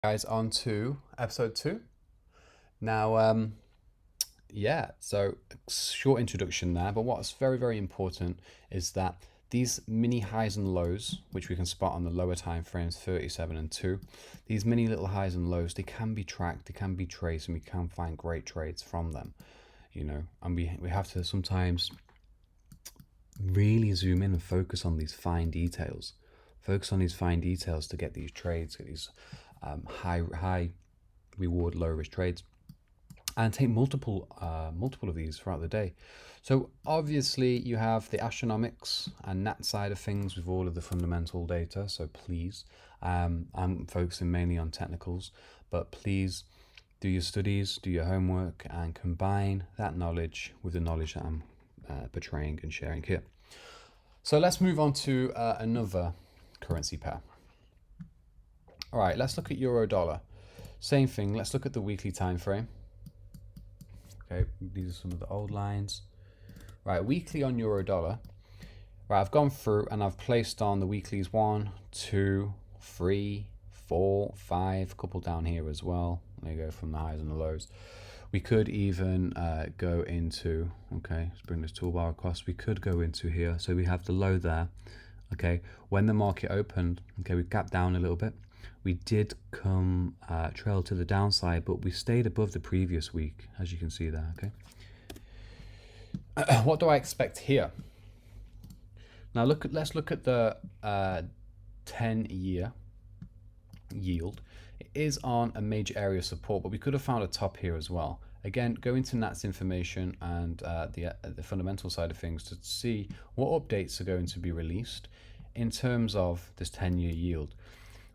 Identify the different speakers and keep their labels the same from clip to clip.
Speaker 1: Guys, on to episode 2 now. Yeah, so short introduction there, but what's very important is that these mini highs and lows, which we can spot on the lower time frames 37 and 2, these mini little highs and lows, they can be tracked, they can be traced, and we can find great trades from them, and we have to sometimes really zoom in and focus on these fine details, to get these trades, get these high reward, low risk trades, and take multiple of these throughout the day. So obviously you have the astronomics and nat side of things with all of the fundamental data. So please, I'm focusing mainly on technicals, but please do your studies, do your homework, and combine that knowledge with the knowledge that I'm portraying and sharing here. So let's move on to another currency pair. All right, let's look at euro dollar. Same thing, let's look at the weekly time frame. Okay, these are some of the old lines. Right, weekly on euro dollar. Right, I've gone through and I've placed on the weeklies 1, 2, 3, 4, 5, a couple down here as well. There you go, from the highs and the lows. We could even go into, okay, let's bring this toolbar across. We could go into here. So we have the low there. Okay, when the market opened, okay, we gapped down a little bit. We did come trail to the downside, but we stayed above the previous week, as you can see there. Okay. What do I expect here? Now let's look at the 10-year yield. It is on a major area of support, but we could have found a top here as well. Again, go into Nat's information and the fundamental side of things to see what updates are going to be released in terms of this 10-year yield.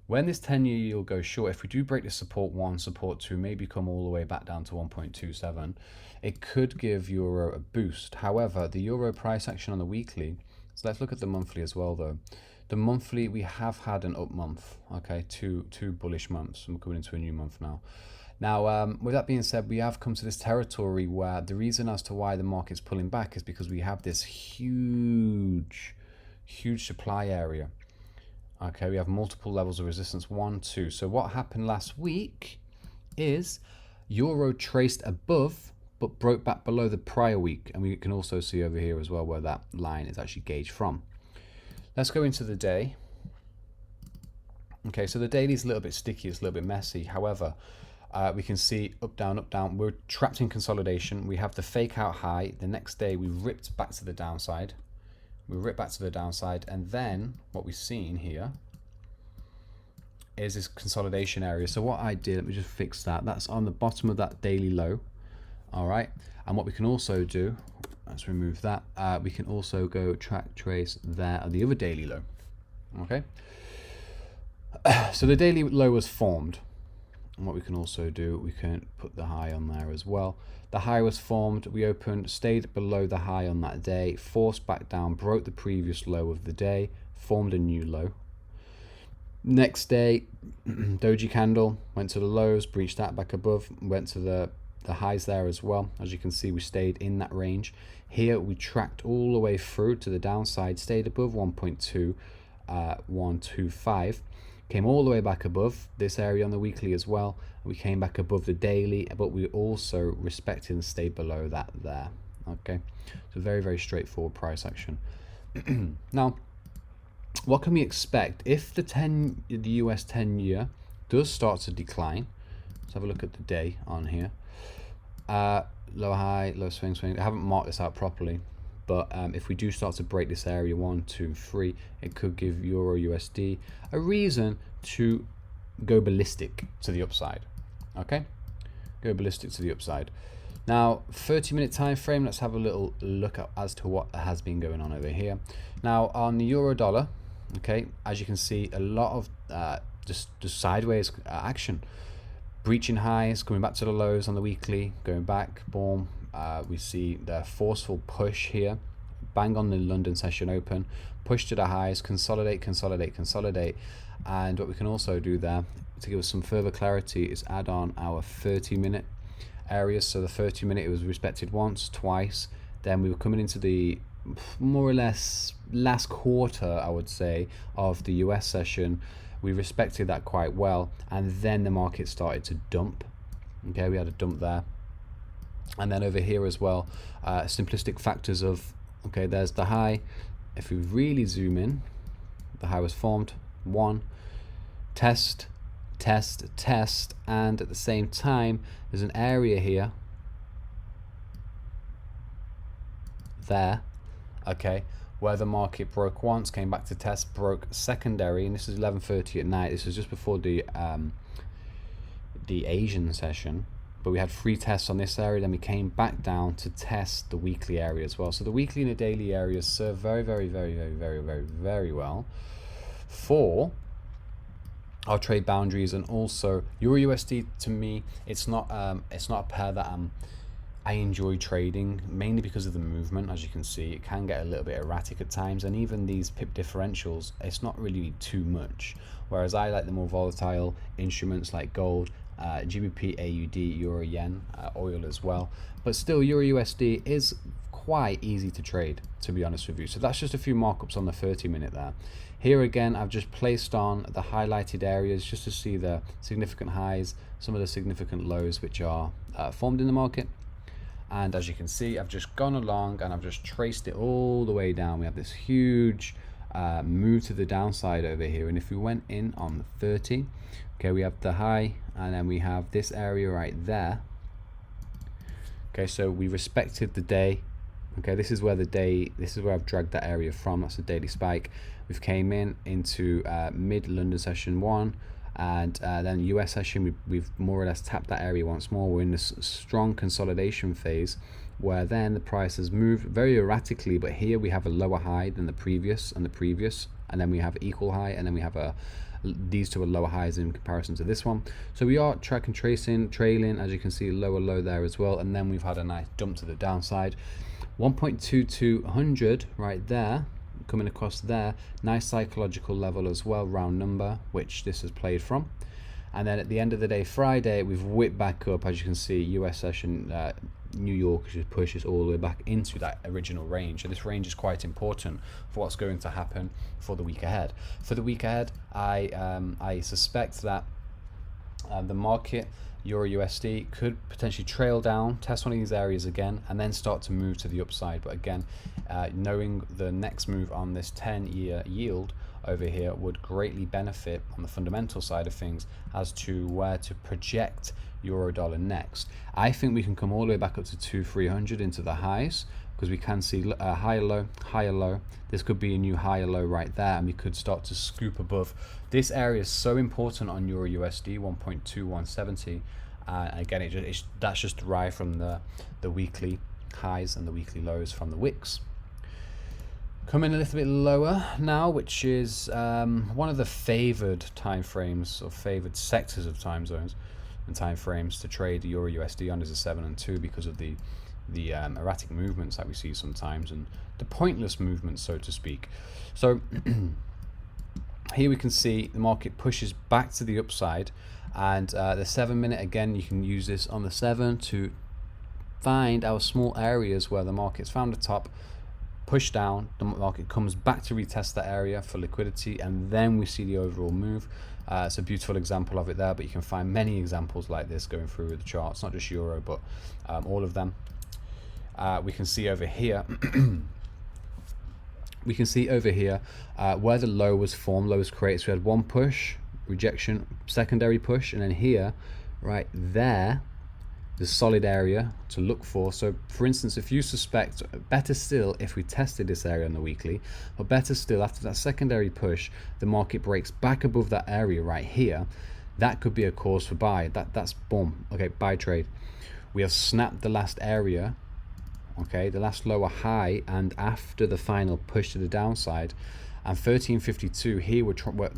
Speaker 1: When this 10-year yield goes short, if we do break this support 1, support 2, maybe come all the way back down to 1.27, it could give euro a boost. However, the euro price action on the weekly, so let's look at the monthly as well though. The monthly, we have had an up month, okay, two bullish months. I'm going into a new month now. Now, with that being said, we have come to this territory where the reason as to why the market's pulling back is because we have this huge supply area. Okay, we have multiple levels of resistance, 1, 2. So what happened last week is euro traced above, but broke back below the prior week. And we can also see over here as well where that line is actually gauged from. Let's go into the day. Okay, so the daily is a little bit sticky, it's a little bit messy. However, we can see up, down, up, down. We're trapped in consolidation. We have the fake out high. The next day, we ripped back to the downside. And then what we've seen here is this consolidation area. So what I did, let me just fix that. That's on the bottom of that daily low. All right. And what we can also do, let's remove that. We can also go track trace there at the other daily low. Okay. So the daily low was formed. And what we can also do, we can put the high on there as well. The high was formed, we opened, stayed below the high on that day, forced back down, broke the previous low of the day, formed a new low. Next day, doji candle, went to the lows, breached that back above, went to the highs there as well. As you can see, we stayed in that range. Here we tracked all the way through to the downside, stayed above 1.2125. Came all the way back above this area on the weekly as well. We came back above the daily, but we also respected and stayed below that there. Okay, so very straightforward price action. Now, what can we expect if the US 10-year does start to decline? Let's have a look at the day on here. Low high, low swing. I haven't marked this out properly. But if we do start to break this area 1, 2, 3, it could give Euro USD a reason to go ballistic to the upside. Okay, go ballistic to the upside. Now, 30-minute time frame. Let's have a little look at as to what has been going on over here. Now, on the euro dollar, okay, as you can see, a lot of just sideways action, breaching highs, coming back to the lows on the weekly, going back, boom. We see the forceful push here, bang on the London session open, push to the highs, consolidate. And what we can also do there to give us some further clarity is add on our 30-minute areas. So the 30-minute, it was respected once, twice. Then we were coming into the more or less last quarter, I would say, of the US session. we respected that quite well, and then the market started to dump. Okay, we had a dump there. And then over here as well, simplistic factors of, okay, there's the high. If we really zoom in, the high was formed, one, test, test, test, and at the same time, there's an area here, there, okay, where the market broke once, came back to test, broke secondary, and this is 11:30 at night. This was just before the Asian session, but we had 3 tests on this area. Then we came back down to test the weekly area as well. So the weekly and the daily areas serve very, very, very, very, very, very, very well for our trade boundaries. And also Euro USD, to me, it's not a pair that I enjoy trading, mainly because of the movement. As you can see, it can get a little bit erratic at times, and even these pip differentials, it's not really too much. Whereas I like the more volatile instruments like gold, GBP, AUD, Euro, Yen, oil as well. But still, Euro USD is quite easy to trade, to be honest with you. So that's just a few markups on the 30-minute there. Here again, I've just placed on the highlighted areas just to see the significant highs, some of the significant lows which are formed in the market. And as you can see, I've just gone along and I've just traced it all the way down. We have this huge move to the downside over here. And if we went in on the 30, okay, we have the high, and then we have this area right there. Okay, so we respected the day. Okay, this is where I've dragged that area from. That's the daily spike. We've came into mid London session 1, and then US session, we've more or less tapped that area once more. We're in this strong consolidation phase where then the price has moved very erratically, but here we have a lower high than the previous, and then we have equal high, and then we have these two are lower highs in comparison to this one. So we are track and trailing, as you can see, lower low there as well, and then we've had a nice dump to the downside. 1.2200 right there, coming across there, nice psychological level as well, round number, which this has played from. And then at the end of the day, Friday, we've whipped back up, as you can see, US session, New York just pushes all the way back into that original range. So this range is quite important for what's going to happen for the week ahead. For the week ahead, I suspect that the market, Euro USD, could potentially trail down, test one of these areas again, and then start to move to the upside. But again, knowing the next move on this 10-year yield over here would greatly benefit on the fundamental side of things as to where to project euro dollar next. I think we can come all the way back up to 2,300 into the highs, because we can see higher low, higher low. This could be a new higher low right there, and we could start to scoop above. This area is so important on Euro USD, 1.2170. Again, that's just derived from the weekly highs and the weekly lows from the wicks. Coming a little bit lower now, which is one of the favored time frames or favored sectors of time zones and time frames to trade the Euro USD on, is a 7 and 2, because of the erratic movements that we see sometimes and the pointless movements, so to speak. So here we can see the market pushes back to the upside, and the 7-minute, again, you can use this on the 7 to find our small areas where the market's found a top, push down, the market comes back to retest that area for liquidity, and then we see the overall move. It's a beautiful example of it there, but you can find many examples like this going through the charts, not just euro, but all of them. We can see over here where the low was formed, low was created. So we had one push, rejection, secondary push, and then here, right there, the solid area to look for. So for instance, if you suspect, better still if we tested this area on the weekly, but better still, after that secondary push, the market breaks back above that area right here, that could be a cause for buy. That's boom, okay, buy trade. We have snapped the last area, okay, the last lower high, and after the final push to the downside, and 1352 here,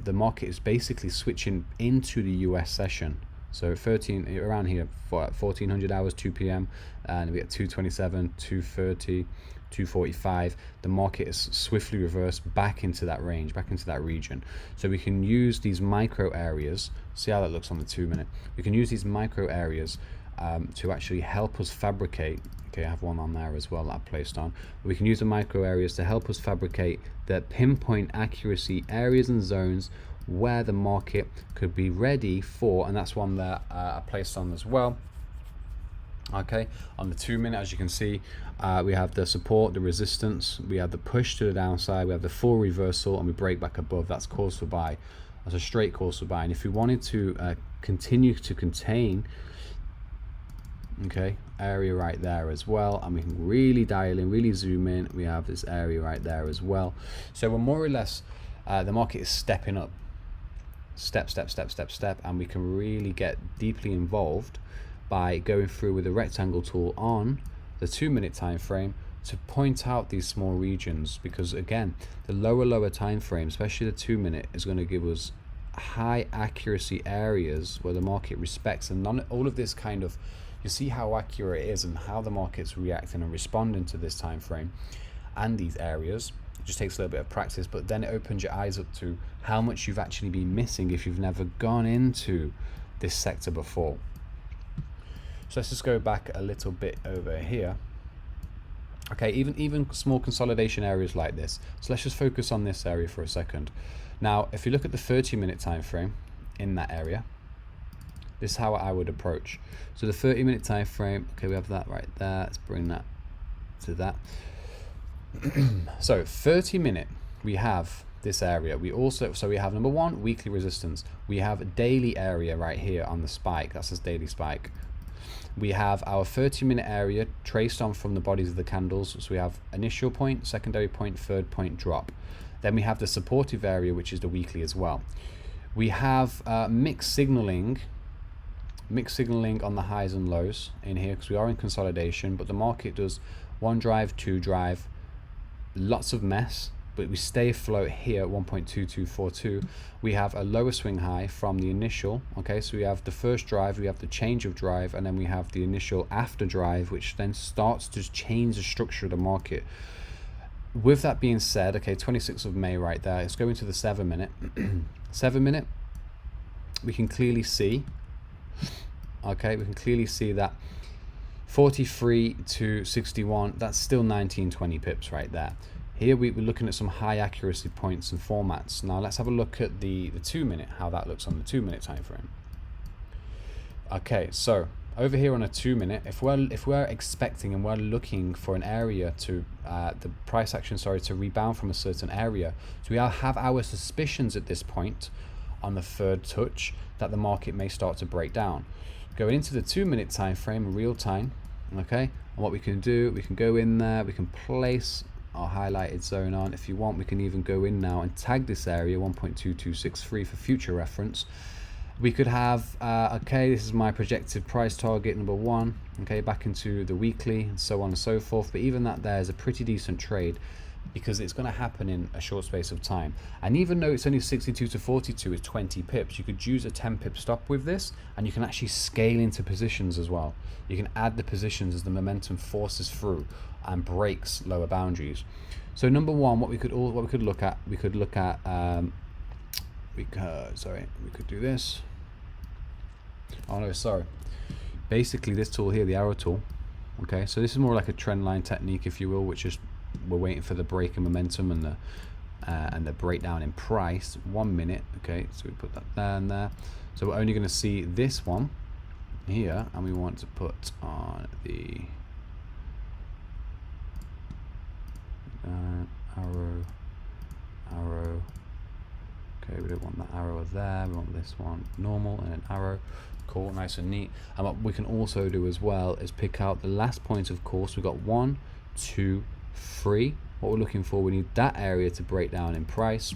Speaker 1: the market is basically switching into the US session. So 13 around here for 1400 hours, 2 p.m. and we get 227, 230, 245. The market is swiftly reversed back into that range, back into that region. So we can use these micro areas. See how that looks on the 2-minute. We can use these micro areas to actually help us fabricate. Okay, I have one on there as well that I've placed on. We can use the micro areas to help us fabricate the pinpoint accuracy areas and zones where the market could be ready for, and that's one that I placed on as well. Okay, on the 2 minute, as you can see, we have the support, the resistance, we have the push to the downside, we have the full reversal, and we break back above. That's cause for buy. That's a straight cause for buy. And if we wanted to continue to contain, okay, area right there as well, and we can really dial in, really zoom in, we have this area right there as well. So we're more or less, the market is stepping up, step, and we can really get deeply involved by going through with the rectangle tool on the 2 minute time frame to point out these small regions, because again, the lower time frame, especially the 2 minute, is going to give us high accuracy areas where the market respects. And none, all of this kind of, you see how accurate it is and how the market's reacting and responding to this time frame and these areas. It just takes a little bit of practice, but then it opens your eyes up to how much you've actually been missing if you've never gone into this sector before. So let's just go back a little bit over here. Okay, even small consolidation areas like this. So let's just focus on this area for a second. Now, if you look at the 30 minute time frame in that area, this is how I would approach. So the 30 minute time frame, okay, we have that right there. Let's bring that to that. So 30 minute, we have this area. We also, so we have number one, weekly resistance. We have a daily area right here on the spike. That's this daily spike. We have our 30 minute area traced on from the bodies of the candles. So we have initial point, secondary point, third point, drop. Then we have the supportive area, which is the weekly as well. We have mixed signaling on the highs and lows in here, because we are in consolidation, but the market does one drive, two drive, lots of mess, but we stay afloat here at 1.2242. We have a lower swing high from the initial. Okay, so we have the first drive, we have the change of drive, and then we have the initial after drive, which then starts to change the structure of the market. With that being said, okay, 26th of May right there, let's go into the 7 minute. 7 minute, we can clearly see, okay, we can clearly see that 43 to 61, that's still 19-20 pips right there. Here we're looking at some high accuracy points and formats. Now let's have a look at the 2 minute, how that looks on the 2 minute time frame. Okay, so over here on a 2 minute, if we're expecting and we're looking for an area to the price action, sorry, to rebound from a certain area, so we have our suspicions at this point on the third touch that the market may start to break down. Going into the 2 minute time frame, real time, okay, and what we can do, we can go in there, we can place our highlighted zone on. If you want, we can even go in now and tag this area 1.2263 for future reference. We could have okay, this is my projected price target number one, okay, back into the weekly and so on and so forth. But even that there is a pretty decent trade, because it's going to happen in a short space of time. And even though it's only 62 to 42 is 20 pips, you could use a 10 pip stop with this, and you can actually scale into positions as well. You can add the positions as the momentum forces through and breaks lower boundaries. So number one, what we could look at, we could do this. Oh no, sorry. Basically this tool here, the arrow tool. Okay, so this is more like a trend line technique, if you will, which is we're waiting for the break in momentum and the breakdown in price. 1 minute. Okay, so we put that there and there. So we're only going to see this one here, and we want to put on the arrow. Okay, we don't want that arrow there. We want this one normal and an arrow. Cool, nice and neat. And what we can also do as well is pick out the last point. Of course, we've got 1, 2, 3. What we're looking for, we need that area to break down in price.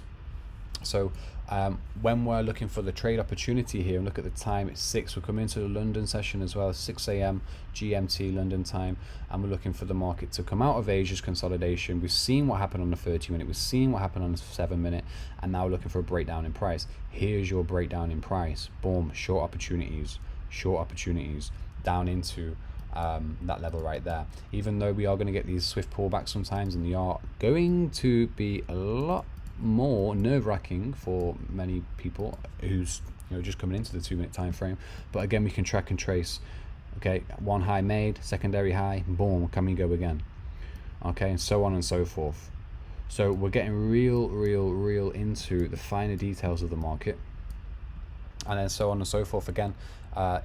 Speaker 1: So when we're looking for the trade opportunity here, and look at the time, it's 6. We're coming into the London session as well, 6 a.m. GMT London time, and we're looking for the market to come out of Asia's consolidation. We've seen what happened on the 30 minute, we've seen what happened on the 7 minute, and now we're looking for a breakdown in price. Here's your breakdown in price. Boom, short opportunities down into that level right there. Even though we are going to get these swift pullbacks sometimes, and they are going to be a lot more nerve-wracking for many people who's just coming into the 2 minute time frame, but again, we can track and trace. Okay, one high made, secondary high, boom, can we go again? Okay, and so on and so forth. So we're getting real into the finer details of the market, and then so on and so forth. Again,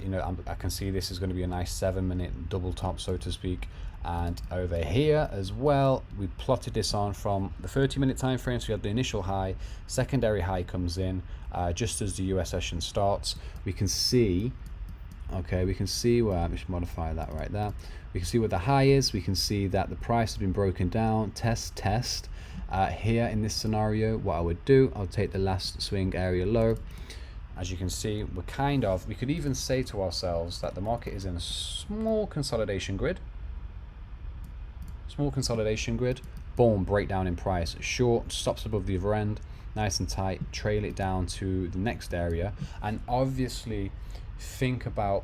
Speaker 1: you know, I can see this is going to be a nice 7-minute double top, so to speak. And over here as well, we plotted this on from the 30-minute time frame. So we have the initial high, secondary high comes in just as the US session starts. We can see, okay, we can see where, we should modify that right there. We can see what the high is. We can see that the price has been broken down, test. Here in this scenario, what I would do, I'll take the last swing area low. As you can see, we could even say to ourselves that the market is in a small consolidation grid. Boom, breakdown in price. Short, stops above the other end, nice and tight, trail it down to the next area. And obviously, think about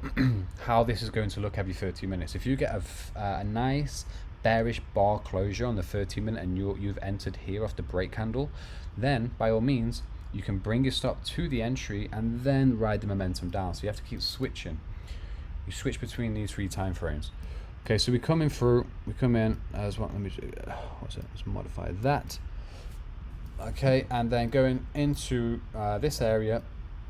Speaker 1: how this is going to look every 30 minutes. If you get a nice bearish bar closure on the 30-minute and you've entered here off the break candle, then by all means, you can bring your stop to the entry and then ride the momentum down. So you have to keep switching. You switch between these 3 time frames. Okay, so we come in as well. Let me let's modify that. Okay, and then going into this area,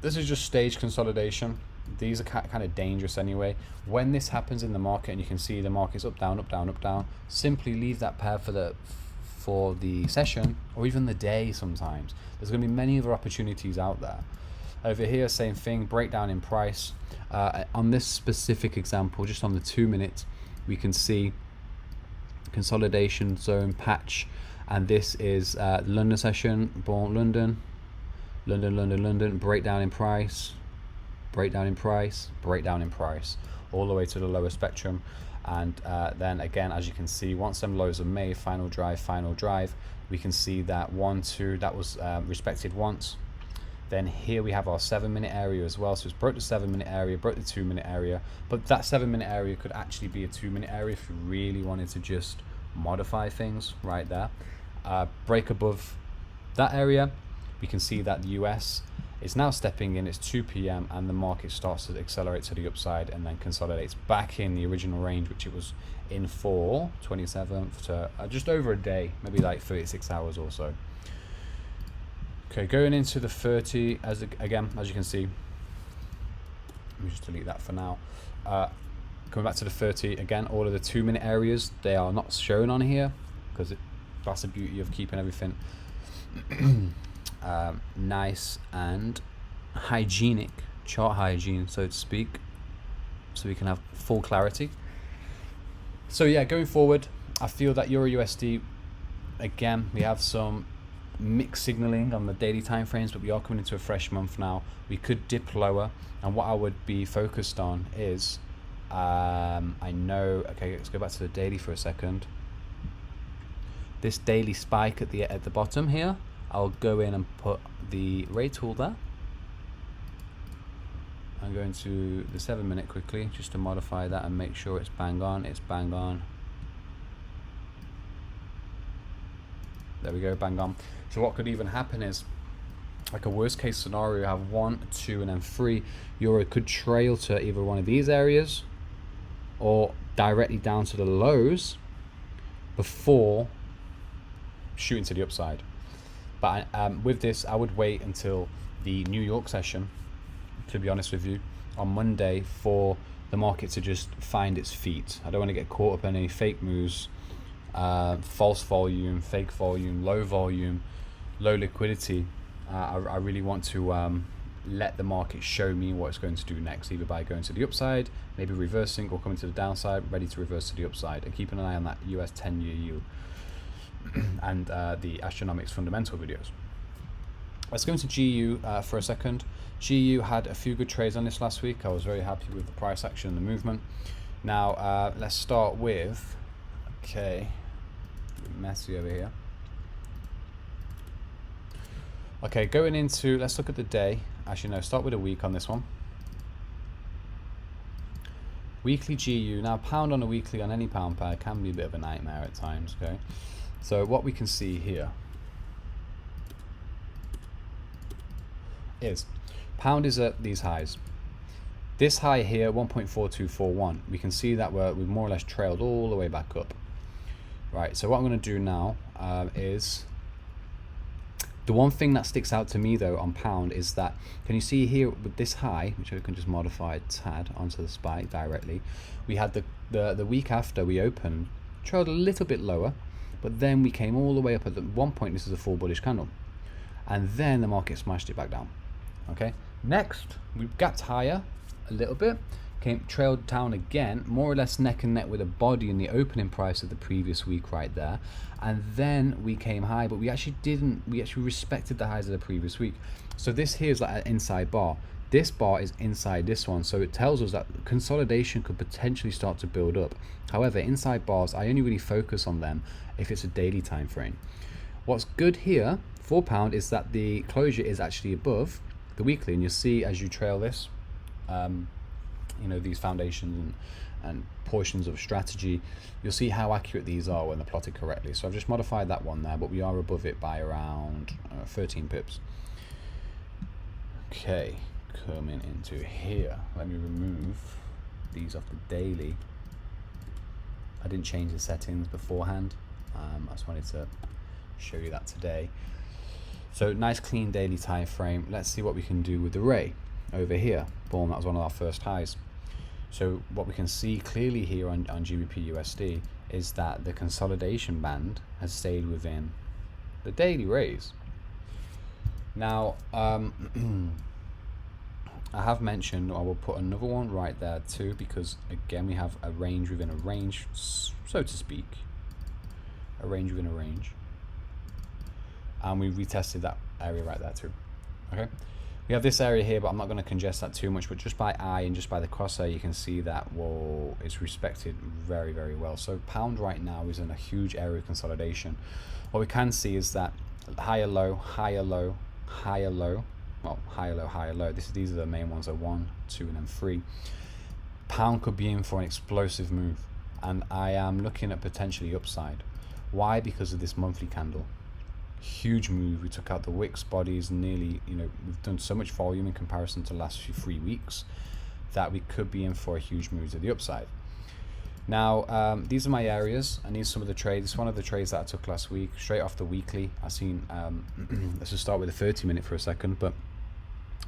Speaker 1: this is just stage consolidation. These are kind of dangerous anyway. When this happens in the market and you can see the market's up, down, simply leave that pair for the session or even the day sometimes. There's going to be many other opportunities out there. Over here, same thing, breakdown in price. On this specific example, just on the 2 minutes, we can see consolidation zone patch, and this is London session, born London, breakdown in price, all the way to the lower spectrum. And then again, as you can see, once them lows are made, final drive, we can see that 1, 2, that was respected once. Then here we have our 7-minute area as well. So it's broke the 7-minute area, broke the 2-minute area, but that 7-minute area could actually be a 2-minute area if you really wanted to just modify things right there. Break above that area, we can see that the US is now stepping in. It's 2 p.m. and the market starts to accelerate to the upside and then consolidates back in the original range, which it was in for 27th to just over a day, maybe like 36 hours or so. Okay, going into the 30, as you can see, let me just delete that for now. Coming back to the 30, again, all of the 2-minute areas, they are not shown on here because that's the beauty of keeping everything nice and hygienic, chart hygiene, so to speak, so we can have full clarity. So yeah, going forward, I feel that Euro USD, again, we have some mixed signaling on the daily time frames, but we are coming into a fresh month now. We could dip lower, and what I would be focused on is I know, okay, let's go back to the daily for a second. This daily spike at the bottom here, I'll go in and put the ray tool there. I'm going to the 7-minute quickly just to modify that and make sure it's bang on. There we go, bang on. So what could even happen is, like a worst case scenario, have 1, 2, and then 3. Euro could trail to either one of these areas or directly down to the lows before shooting to the upside. But with this, I would wait until the New York session, to be honest with you, on Monday for the market to just find its feet. I don't want to get caught up in any fake moves, false volume, fake volume, low liquidity. I really want to let the market show me what it's going to do next, either by going to the upside, maybe reversing, or coming to the downside, ready to reverse to the upside, and keeping an eye on that US 10-year yield and the Astronomics fundamental videos. Let's go into GU for a second. GU had a few good trades on this last week. I was very happy with the price action and the movement. Now let's start with, okay, messy over here. Okay, going into, let's look at the day. Actually, no, start with a week on this one. Weekly GU. Now, pound on a weekly on any pound pair can be a bit of a nightmare at times, okay? So what we can see here is pound is at these highs. This high here, 1.4241. We can see that we've more or less trailed all the way back up. Right, so what I'm going to do now is The one thing that sticks out to me though on pound is that, can you see here with this high, which I can just modify a tad onto the spike directly, we had the week after we opened, trailed a little bit lower, but then we came all the way up at the one point. This is a full bullish candle, and then the market smashed it back down. Okay, next we gapped higher a little bit, trailed down again, more or less neck and neck with a body in the opening price of the previous week right there, and then we came high, but we actually respected the highs of the previous week. So this here is like an inside bar. This bar is inside this one, so it tells us that consolidation could potentially start to build up. However, inside bars, I only really focus on them if it's a daily time frame. What's good here for pound is that the closure is actually above the weekly, and you'll see as you trail this, you know, these foundations and portions of strategy, you'll see how accurate these are when they're plotted correctly. So I've just modified that one there, but we are above it by around 13 pips. Okay, coming into here, let me remove these off the daily. I didn't change the settings beforehand. I just wanted to show you that today. So nice clean daily time frame. Let's see what we can do with the ray over here. Boom, that was one of our first highs. So what we can see clearly here on GBP USD is that the consolidation band has stayed within the daily raise. Now, I have mentioned, I will put another one right there too, because again we have a range within a range, so to speak. A range within a range. And we retested that area right there too. Okay. We have this area here, but I'm not going to congest that too much, but just by eye and just by the crosshair you can see that, whoa, it's respected very, very well. So pound right now is in a huge area of consolidation. What we can see is that higher low, higher low, higher low, well, higher low, higher low. These are the main ones, are 1, 2, and then 3. Pound could be in for an explosive move, and I am looking at potentially upside. Why? Because of this monthly candle. Huge move. We took out the wicks bodies nearly, you know, we've done so much volume in comparison to the last 3 weeks that we could be in for a huge move to the upside. Now, these are my areas, and these are some of the trades. This is one of the trades that I took last week, straight off the weekly. I seen, let's just start with the 30-minute for a second, but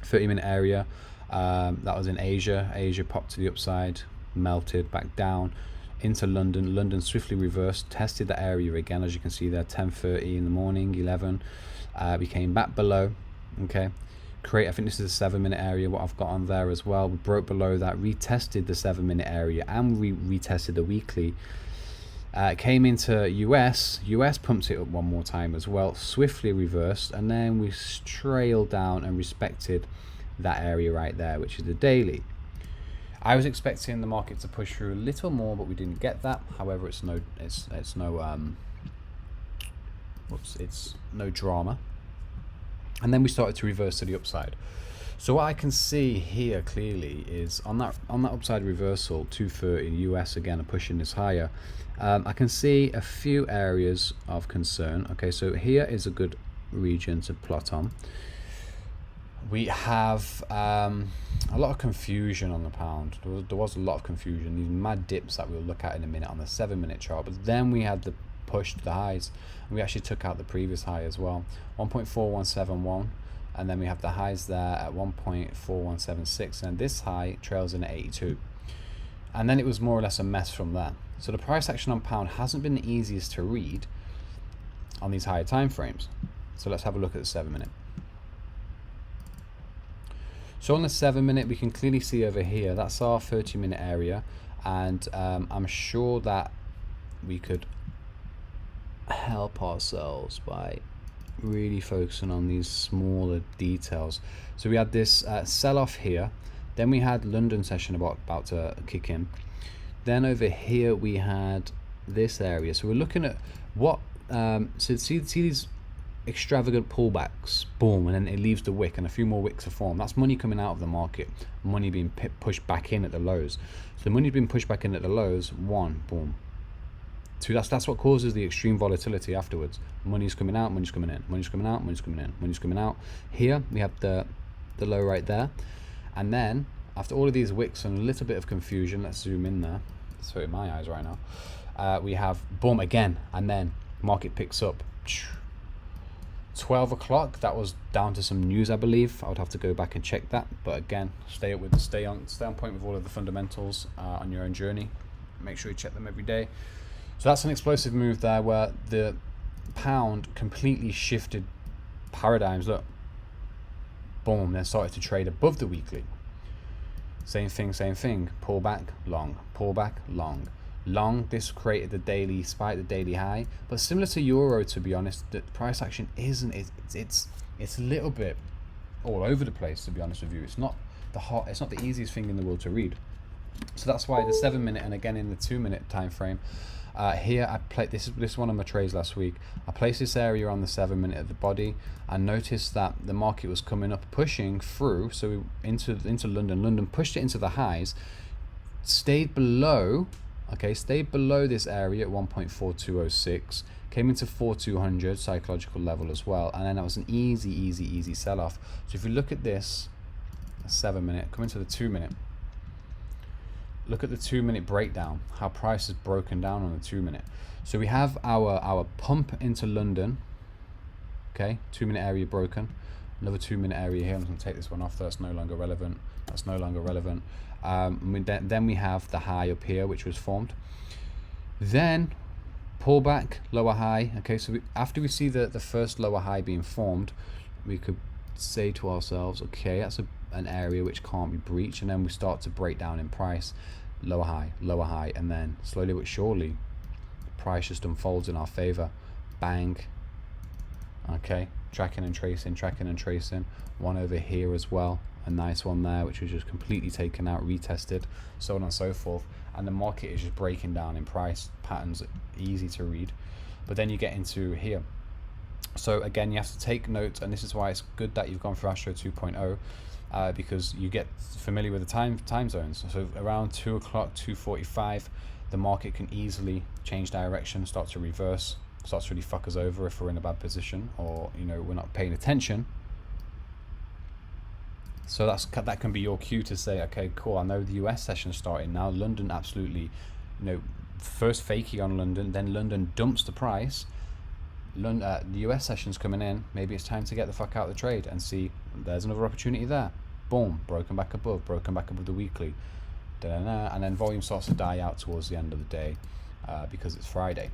Speaker 1: 30-minute area, that was in Asia. Asia popped to the upside, melted back down into London. London swiftly reversed, tested the area again, as you can see there, 10:30 in the morning, 11. We came back below. Okay, I think this is a 7-minute area, what I've got on there as well. We broke below that, retested the 7-minute area, and we retested the weekly. Came into US pumped it up one more time as well, swiftly reversed, and then we trailed down and respected that area right there, which is the daily. I was expecting the market to push through a little more, but we didn't get that. However, it's no drama. And then we started to reverse to the upside. So what I can see here clearly is on that upside reversal, 230 in US again, are pushing this higher. I can see a few areas of concern. Okay, so here is a good region to plot on. We have a lot of confusion on the pound. There was a lot of confusion, these mad dips that we'll look at in a minute on the 7-minute chart, but then we had the push to the highs, and we actually took out the previous high as well, 1.4171, and then we have the highs there at 1.4176, and this high trails in at 82, and then it was more or less a mess from there. So the price action on pound hasn't been the easiest to read on these higher time frames. So let's have a look at the 7-minute. So on the 7-minute, we can clearly see over here, that's our 30-minute area, and I'm sure that we could help ourselves by really focusing on these smaller details. So we had this sell-off here, then we had London session about to kick in, then over here we had this area. So we're looking at what, so see these extravagant pullbacks, boom, and then it leaves the wick, and a few more wicks are formed. That's money coming out of the market, money being pushed back in at the lows. So the money's been pushed back in at the lows, 1, boom. 2, that's what causes the extreme volatility afterwards. Money's coming out, money's coming in, money's coming out, money's coming in, money's coming out. Here we have the low right there, and then after all of these wicks and a little bit of confusion, let's zoom in there, it's hurting my eyes right now, we have boom again, and then market picks up. 12 o'clock, that was down to some news, I believe. I would have to go back and check that, but again, stay on point with all of the fundamentals on your own journey. Make sure you check them every day. So that's an explosive move there, where the pound completely shifted paradigms. Look, boom, then started to trade above the weekly. Same thing. Pull back, long. Pull back, long. Long, this created the daily spike, the daily high. But similar to euro, to be honest, the price action isn't. It's a little bit all over the place, to be honest with you. It's not the easiest thing in the world to read. So that's why the 7 minute and again in the 2 minute time frame. Here I played this is one of my trades last week. I placed this area on the 7 minute of the body. I noticed that the market was coming up, pushing through, so into London. London pushed it into the highs, stayed below this area at 1.4206, came into 4200 psychological level as well, and then that was an easy sell off. So if you look at this 7 minute, come into the 2 minute. Look at the 2 minute breakdown, how price is broken down on the 2 minute. So we have our pump into London, okay, 2 minute area broken, another 2 minute area here. I'm going to take this one off, that's no longer relevant. Then we have the high up here, which was formed. Then pullback, lower high. Okay, so after we see the first lower high being formed, we could say to ourselves, okay, that's an area which can't be breached, and then we start to break down in price, lower high, and then slowly but surely price just unfolds in our favor. Bang. Okay, tracking and tracing. One over here as well, a nice one there, which was just completely taken out, retested, so on and so forth. And the market is just breaking down in price. Patterns are easy to read, but then you get into here. So again, you have to take notes, and this is why it's good that you've gone for Astro 2.0, because you get familiar with the time zones. So around 2 o'clock, 2:45, the market can easily change direction, start to reverse, starts to really fuck us over if we're in a bad position, or we're not paying attention. So that can be your cue to say, okay, cool, I know the US session is starting now. London absolutely, first fakey on London, then London dumps the price. The US session's coming in. Maybe it's time to get the fuck out of the trade and see there's another opportunity there. Boom, broken back above the weekly. And then volume starts to die out towards the end of the day because it's Friday.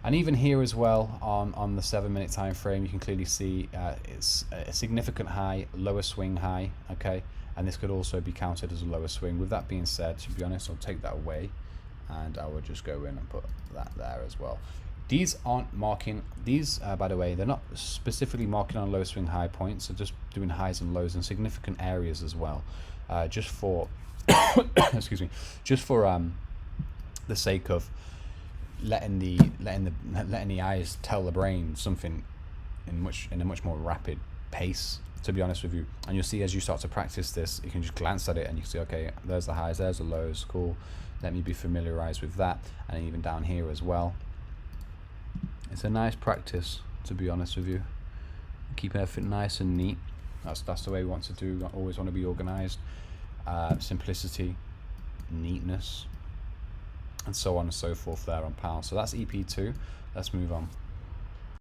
Speaker 1: And even here as well, on the 7 minute time frame, you can clearly see it's a significant high, lower swing high, okay? And this could also be counted as a lower swing. With that being said, to be honest, I'll take that away, and I will just go in and put that there as well. These aren't marking, by the way, they're not specifically marking on low swing high points, so just doing highs and lows in significant areas as well, just for, excuse me, just for the sake of letting the eyes tell the brain something in a much more rapid pace, to be honest with you. And you'll see as you start to practice this, you can just glance at it and you can see, okay, there's the highs, there's the lows, cool, let me be familiarized with that. And even down here as well, it's a nice practice, to be honest with you. Keep everything nice and neat. That's the way we want to do. We always want to be organized. Simplicity, neatness, and so on and so forth there on pound. So that's EP2. Let's move on.